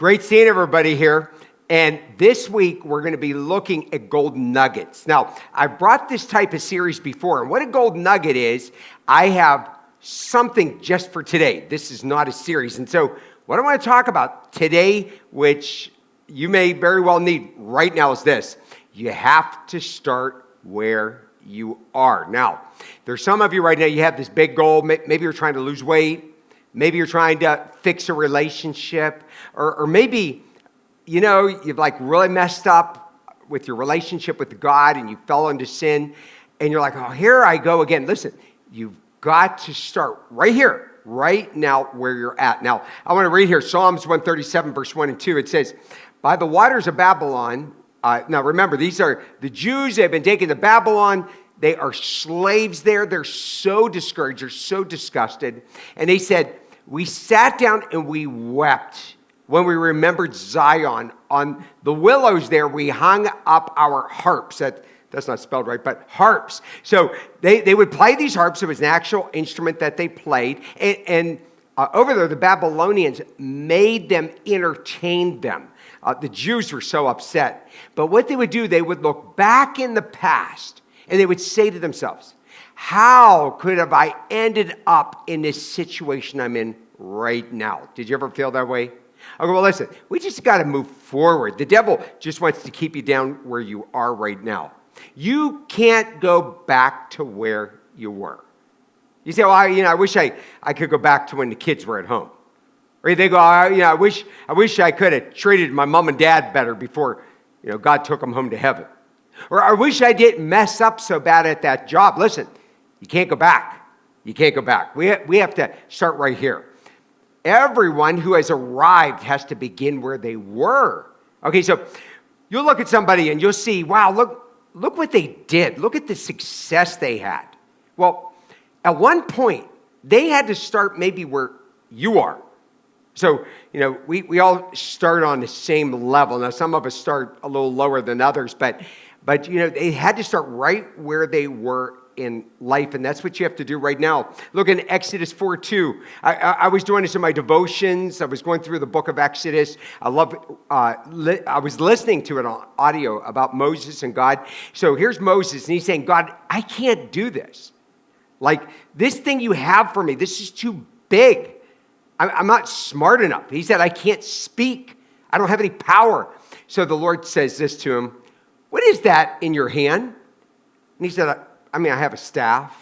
Great seeing everybody here. And this week, we're going to be looking at golden nuggets. Now, I brought this type of series before, and what a golden nugget is, I have something just for today. This is not a series. And so what I want to talk about today, which you may very well need right now, is this. You have to start where you are. Now, there's some of you right now, you have this big goal. Maybe you're trying to lose weight. Maybe you're trying to fix a relationship. Or maybe, you've really messed up with your relationship with God and you fell into sin. And you're like, oh, here I go again. Listen, you've got to start right here, right now where you're at. Now, I want to read here Psalms 137, verse 1 and 2. It says, by the waters of Babylon. Now, remember, these are the Jews. They've been taken to Babylon. They are slaves there. They're so discouraged. They're so disgusted. And they said, we sat down and we wept when we remembered Zion. On the willows there, we hung up our harps. That's not spelled right, but harps. So they would play these harps. It was an actual instrument that they played. And over there, the Babylonians made them entertain them. The Jews were so upset. But what they would do, they would look back in the past and they would say to themselves, how could have I ended up in this situation I'm in right now? Did you ever feel that way? Okay, well, listen, we just got to move forward. The devil just wants to keep you down where you are right now. You can't go back to where you were. You say, well, I wish I could go back to when the kids were at home. Or they go, I wish I could have treated my mom and dad better before, God took them home to heaven. Or I wish I didn't mess up so bad at that job. Listen, you can't go back. You can't go back. We have to start right here. Everyone who has arrived has to begin where they were. Okay, so you'll look at somebody and you'll see, wow, look what they did. Look at the success they had. Well, at one point, they had to start maybe where you are. So, we all start on the same level. Now, some of us start a little lower than others, but they had to start right where they were in life, and that's what you have to do right now. Look in Exodus 4:2. I was doing this in my devotions. I was going through the book of Exodus. I was listening to it on audio about Moses and God. So here's Moses, and he's saying, God, I can't do this. Like, this thing you have for me, this is too big. I'm not smart enough. He said, I can't speak. I don't have any power. So the Lord says this to him, what is that in your hand? And he said, I have a staff.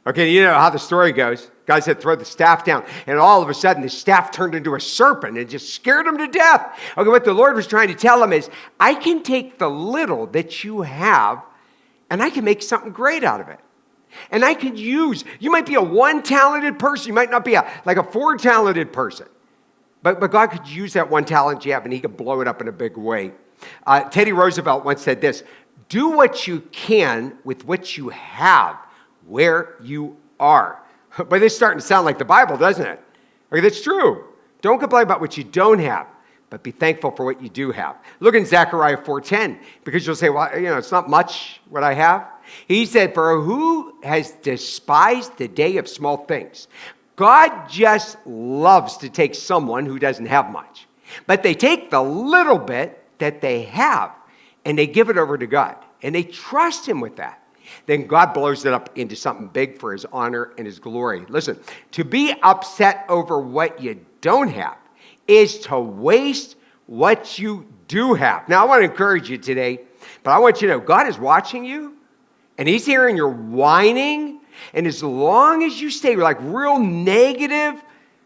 Okay, you know how the story goes. God said, throw the staff down. And all of a sudden, the staff turned into a serpent and just scared him to death. Okay, what the Lord was trying to tell him is, I can take the little that you have and I can make something great out of it. And I could you might be a one-talented person. You might not be a 4-talented person. But God could use that one talent you have and he could blow it up in a big way. Teddy Roosevelt once said this, do what you can with what you have where you are. But this is starting to sound like the Bible, doesn't it? Okay, that's true. Don't complain about what you don't have, but be thankful for what you do have. Look in Zechariah 4:10, because you'll say, well, it's not much what I have. He said, for who has despised the day of small things? God just loves to take someone who doesn't have much. But they take the little bit that they have and they give it over to God. And they trust him with that. Then God blows it up into something big for his honor and his glory. Listen, to be upset over what you don't have is to waste what you do have. Now, I want to encourage you today, but I want you to know God is watching you. And he's hearing your whining. And as long as you stay real negative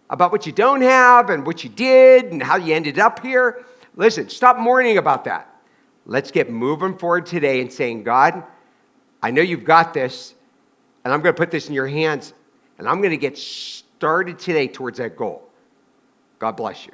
about what you don't have and what you did and how you ended up here, listen, stop mourning about that. Let's get moving forward today and saying, God, I know you've got this, and I'm going to put this in your hands, and I'm going to get started today towards that goal. God bless you.